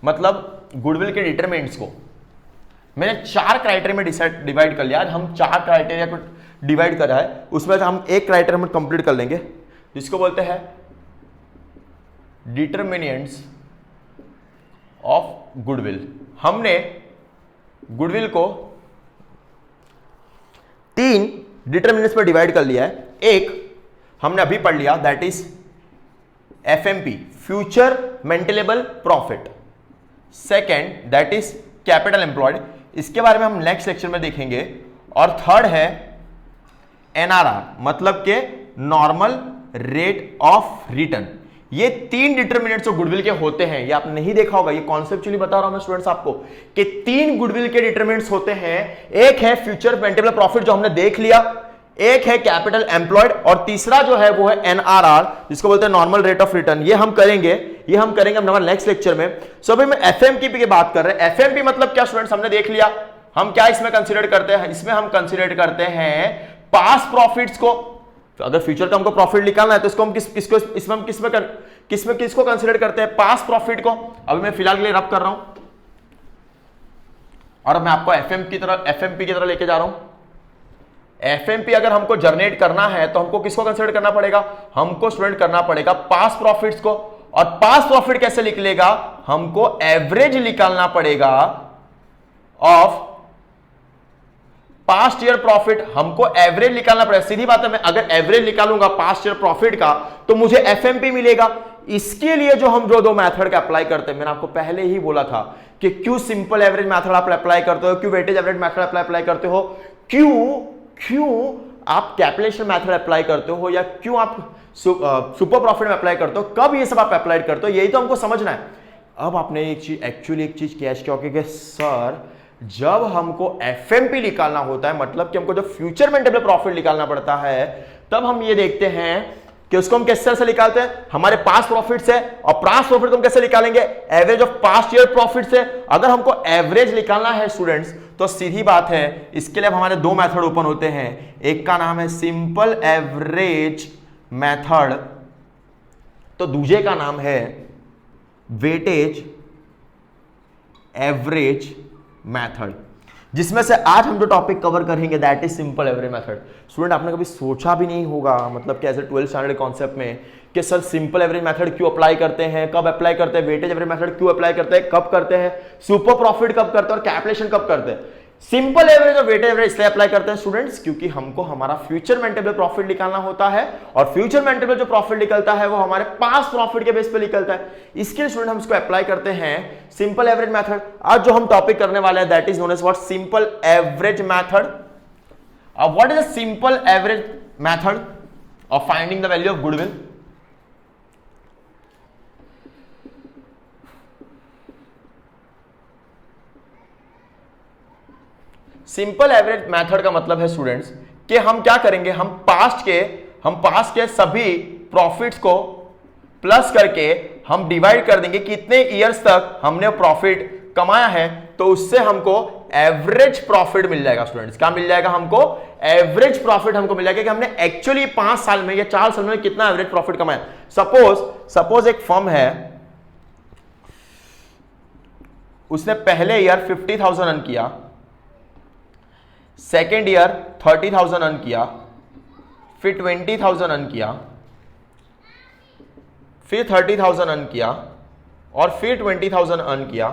मतलब गुडविल के डिटरमिनेंट्स को मैंने 4 क्राइटेरिया में डिवाइड कर लिया। आज हम 4 क्राइटेरिया को डिवाइड कर रहा है, उसमें से हम एक क्राइटेरिया में कंप्लीट कर लेंगे जिसको बोलते हैं डिटरमिनेंट्स ऑफ गुडविल। हमने गुडविल को 3 डिटरमिनेंट्स पर डिवाइड कर लिया है। एक हमने अभी पढ़ लिया, that is FMP, future maintainable profit. Second that is capital employed, इसके बारे में हम नेक्स्ट लेक्चर में देखेंगे। और थर्ड है NRR, मतलब के नॉर्मल रेट ऑफ रिटर्न। ये 3 डिटरमिनेंट्स जो गुडविल के होते हैं, ये आपने नहीं देखा होगा, ये कॉन्सेप्चुअली बता रहा हूं मैं स्टूडेंट्स आपको कि 3 गुडविल के डिटरमिनेंट्स होते हैं। एक है फ्यूचर मेंटेनेबल प्रॉफिट जो हमने देख लिया, एक है कैपिटल एम्प्लॉयड, और तीसरा जो है वो है NRR जिसको बोलते हैं नॉर्मल रेट ऑफ रिटर्न। ये हम करेंगे हमारे नेक्स्ट लेक्चर में। सो अभी मैं FMP की बात कर रहे हैं। FMP मतलब क्या स्टूडेंट्स, हमने देख लिया। हम क्या इसमें कंसीडर करते हैं, इसमें हम कंसीडर करते हैं पास प्रॉफिट्स को। तो अगर फ्यूचर का हमको प्रॉफिट निकालना है तो इसको हम किसको कंसीडर करते हैं, पास प्रॉफिट को। अभी मैं फिलहाल के लिए रब कर रहा हूं और मैं आपको FMP की तरह लेके जा रहा हूं। FMP अगर हमको जनरेट करना है तो हमको किसको कंसीडर करना पड़ेगा, हमको स्टूडेंट करना पड़ेगा पास प्रॉफिट्स को। और पास प्रॉफिट कैसे निकलेगा, हमको एवरेज निकालना पड़ेगा ऑफ पास्ट ईयर प्रॉफिट, हमको एवरेज निकालना पड़ेगा। सीधी बात है, मैं अगर एवरेज निकालूंगा पास्ट ईयर प्रॉफिट का तो मुझे FMP मिलेगा। इसके लिए जो हम 2 मेथड का अप्लाई करते हैं, मैंने आपको पहले ही बोला था कि क्यों सिंपल एवरेज मेथड आप अप्लाई करते हो, क्यों वेटेज एवरेज मेथड अप्लाई करते हो, क्यों आप कैलकुलेशन मेथड अप्लाई करते हो, या क्यों आप सुपर प्रॉफिट में अप्लाई करते हो, कब ये सब आप अप्लाई करते हो, यही तो हमको समझना है। अब आपने एक चीज कैच किया कि सर जब हमको FMP निकालना होता है, मतलब कि हमको जब फ्यूचर मेंटेनेबल प्रॉफिट निकालना पड़ता है, तब हम ये देखते हैं कि उसको हम किस तरह से निकालते हैं, हमारे पास प्रॉफिट से। और पास प्रॉफिट को हम कैसे निकालेंगे, average of past year profit से। अगर हमको एवरेज निकालना है स्टूडेंट्स तो सीधी बात है, इसके लिए हमारे 2 मेथड ओपन होते हैं। एक का नाम है सिंपल एवरेज मेथड, तो दूसरे का नाम है वेटेज एवरेज मेथड, जिसमें से आज हम जो टॉपिक कवर करेंगे that is simple average method. Student आपने कभी सोचा भी नहीं होगा, मतलब कि as a 12th standard concept में, कि सर सिंपल एवरेज मेथड क्यों अप्लाई करते हैं, कब अप्लाई करते हैं, वेटेज एवरेज मेथड क्यों अप्लाई करते हैं, कब करते हैं, सुपर प्रॉफिट कब करते हैं और कैलकुलेशन कब करते हैं। सिंपल एवरेज और वेटेज एवरेज इसलिए अप्लाई करते हैं स्टूडेंट्स क्योंकि हमको हमारा फ्यूचर मेंटेनेबल प्रॉफिट निकालना होता है, और फ्यूचर मेंटेनेबल जो प्रॉफिट निकलता है वो हमारे पास प्रॉफिट के बेस पे निकलता है। इसके लिए स्टूडेंट हम इसको अप्लाई करते हैं सिंपल एवरेज मेथड। आज जो हम टॉपिक करने वाले हैं that is known as what, simple average method. What is a simple average method of finding the value of goodwill. Simple average method का मतलब है स्टूडेंट्स कि हम क्या करेंगे, हम पास्ट के सभी प्रॉफिट्स को प्लस करके हम डिवाइड कर देंगे कि कितने ईयर्स तक हमने प्रॉफिट कमाया है, तो उससे हमको एवरेज प्रॉफिट मिल जाएगा। स्टूडेंट्स क्या मिल जाएगा, हमको एवरेज प्रॉफिट हमको मिल जाएगा कि हमने एक्चुअली 5 साल में या 4 साल में कितना एवरेज प्रॉफिट कमाया। सपोज एक फर्म है, उसने पहले ईयर 50,000 अर्न किया, सेकेंड ईयर 30,000 अर्न किया, फिर 20,000 अर्न किया, फिर 30,000 अर्न किया, और फिर 20,000 अर्न किया,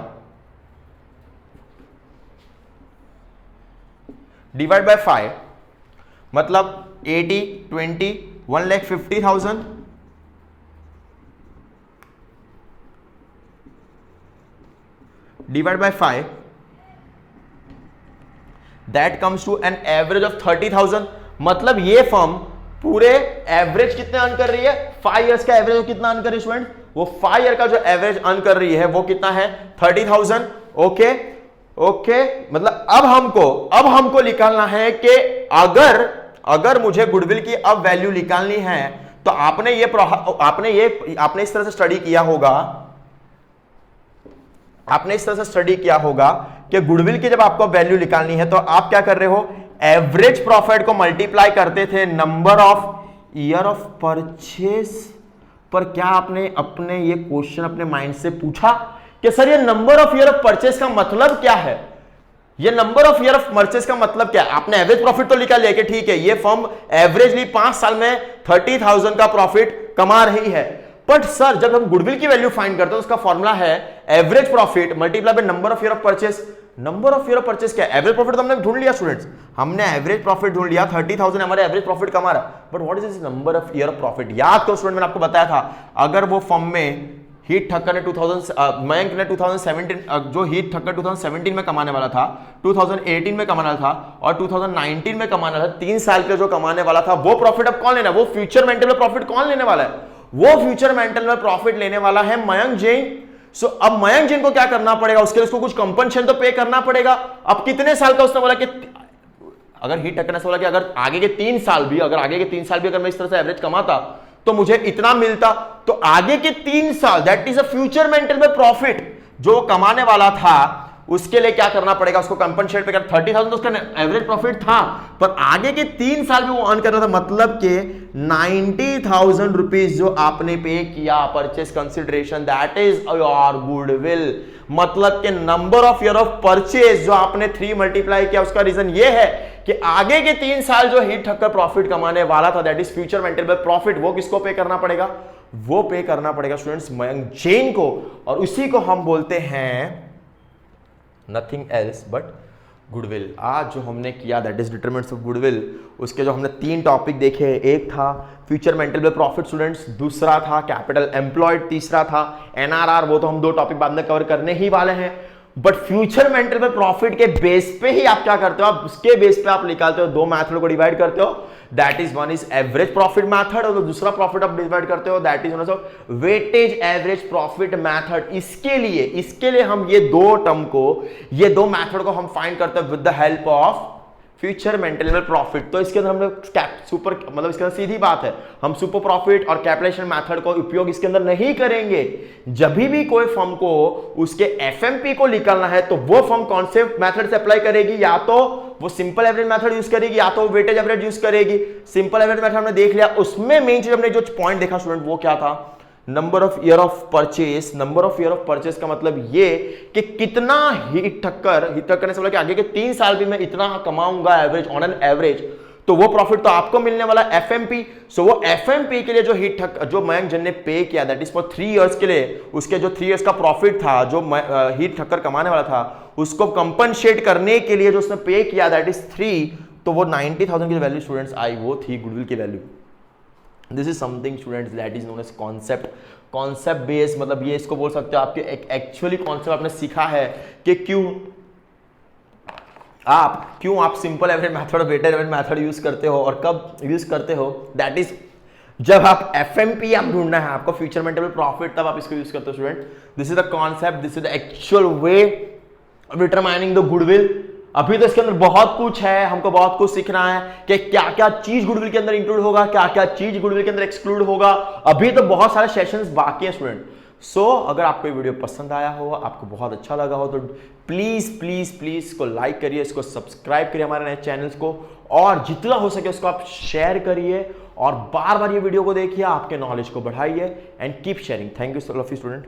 डिवाइड बाय 5, मतलब 80, 20, 1,50,000 divide by 5, that comes to an average of 30,000। मतलब ये फर्म पूरे एवरेज कितने अर्न कर रही है, 5 इयर्स का एवरेज कितना अर्न कर रही है स्टूडेंट, वो 5 ईयर का जो एवरेज अर्न कर रही है वो कितना है 30,000। ओके ओके, मतलब अब हमको निकालना है कि अगर मुझे गुडविल की अब वैल्यू निकालनी है तो आपने इस तरह से स्टडी किया होगा कि गुडविल की जब आपको वैल्यू निकालनी है तो आप क्या कर रहे हो, एवरेज प्रॉफिट को मल्टीप्लाई करते थे number of year of purchase पर। क्या आपने अपने ये क्वेश्चन अपने माइंड से पूछा कि सर ये number of year of purchase का मतलब क्या है? ये number of year of purchase का मतलब क्या है? आपने एवरेज प्रॉफिट तो निकाल लिया कि ठीक है ये फर्म एवरेजली 5 साल में 30,000 का प्रॉफिट कमा रही है, बट सर जब हम गुडविल की वैल्यू फाइंड करते हैं उसका फॉर्मूला है average profit multiply by number of year of purchase. Number of year of purchase क्या है? एवरेज प्रॉफिट तो हमने ढूंढ लिया स्टूडेंट्स, हमने एवरेज प्रॉफिट ढूंढ लिया, 30,000 हमारे एवरेज प्रॉफिट कमा रहा है, but what is this number of year of profit? याद करो स्टूडेंट, मैंने आपको बताया था अगर वो फर्म में हीट ठक्कर ने मयंक ने 2017 जो हीट ठक्कर 2017 में कमाने वाला था, 2018 में कमाना था और 2019 में कमाना था, 3 साल के जो कमाने वाला था वो प्रॉफिट अब कौन लेना है? वो फ्यूचर मेंटल में प्रॉफिट कौन लेने वाला है? वो फ्यूचर मेंटल में प्रॉफिट लेने वाला है मयंक जैन। सो अब मयंक जैन को क्या करना पड़ेगा? उसके लिए उसको कुछ कंपनसेशन तो पे करना पड़ेगा। अब कितने साल का उसने बोला कि अगर हीट ठक्कर ने बोला कि अगर आगे के 3 साल भी अगर मैं इस तरह से एवरेज कमाता तो मुझे इतना मिलता, तो आगे के 3 साल that is a future mental में प्रॉफिट जो कमाने वाला था उसके लिए क्या करना पड़ेगा? उसको कंपनसेट पे कर 30,000 तो उसका एवरेज प्रॉफिट था, पर आगे के 3 साल भी वो अर्न कर रहा था, मतलब कि 90,000 रुपीज जो आपने पे किया purchase consideration that is your goodwill. मतलब कि number of year of purchase जो आपने 3 मल्टीप्लाई किया उसका रीजन ये है कि आगे के 3 साल जो हीट ठक्कर प्रॉफिट कमाने वाला था दैट इज फ्यूचर मेंटल में प्रॉफिट, वो किसको पे करना पड़ेगा? वो पे करना पड़ेगा स्टूडेंट्स मयंक जैन को, और उसी को हम बोलते हैं नथिंग एल्स बट गुडविल। आज जो हमने किया that is determinants of goodwill, उसके जो हमने 3 टॉपिक देखे, एक था फ्यूचर मेंटल में प्रॉफिट स्टूडेंट्स, दूसरा था कैपिटल एम्प्लॉयड, तीसरा था एनआरआर, वो तो हम 2 टॉपिक बाद में कवर करने ही वाले हैं। बट फ्यूचर मेंटल में प्रॉफिट के बेस पे ही आप क्या करते हो? आप उसके बेस पे आप निकालते हो, 2 मेथड को डिवाइड करते हो, that is one is average profit method और दूसरा प्रॉफिट आप डिवाइड करते हो that is weightage average profit method. इसके लिए हम ये 2 मेथड को हम फाइंड करते हैं with the help of future mental में प्रॉफिट। तो इसके अंदर हम लोग सुपर मतलब इसके अंदर सीधी बात है, हम सुपर प्रॉफिट और कैलकुलेशन मेथड को उपयोग इसके अंदर नहीं करेंगे। जब भी कोई फर्म को उसके एफएमपी को निकालना है तो वो फर्म कौन से मेथड से अप्लाई करेगी? या तो वो सिंपल एवरेज मेथड यूज करेगी या तो वेटेज एवरेज यूज करेगी। सिंपल एवरेज मेथड हमने देख लिया, उसमें मेन चीज हमने जो पॉइंट देखा स्टूडेंट वो क्या था? Number of year of purchase. Number of year of purchase का मतलब ये कि कितना हीट ठक्कर ने बोला कि आगे के 3 साल भी मैं इतना कमाऊंगा एवरेज ऑन एन एवरेज, तो वो प्रॉफिट तो आपको मिलने वाला एफएमपी। सो वो एफएमपी के लिए जो मयंक जैन ने पे किया दैट इज फॉर 3 इयर्स के लिए, उसके जो 3 इयर्स का प्रॉफिट था जो हीट ठक्कर कमाने वाला था उसको कंपनसेट करने के लिए जो उसने पे किया दैट इज 3, तो वो 90,000 की वैल्यू स्टूडेंट्स आई, वो थी गुडविल की वैल्यू। This is something students that is known as concept based, मतलब ये इसको बोल सकते हो आपके एक्चुअली कॉन्सेप्ट आपने सीखा है कि क्यों आप simple average method weighted average method use करते हो और कब यूज करते हो, दैट इज जब आप एफएमपी आप ढूंढना है आपको फ्यूचर मेंटल प्रॉफिट, तब आप इसको यूज करते हो student. This is the concept, this is the actual way of determining the goodwill. अभी तो इसके अंदर बहुत कुछ है, हमको बहुत कुछ सीखना है कि क्या क्या चीज गुडविल के अंदर इंक्लूड होगा, क्या क्या चीज गुडविल के अंदर एक्सक्लूड होगा। अभी तो बहुत सारे सेशंस बाकी हैं स्टूडेंट। सो अगर आपको ये वीडियो पसंद आया हो, आपको बहुत अच्छा लगा हो, तो प्लीज प्लीज प्लीज इसको लाइक करिए, इसको सब्सक्राइब करिए हमारे नए चैनल्स को, और जितना हो सके उसको आप शेयर करिए और बार बार ये वीडियो को देखिए, आपके नॉलेज को बढ़ाइए and keep sharing. Thank you so much student.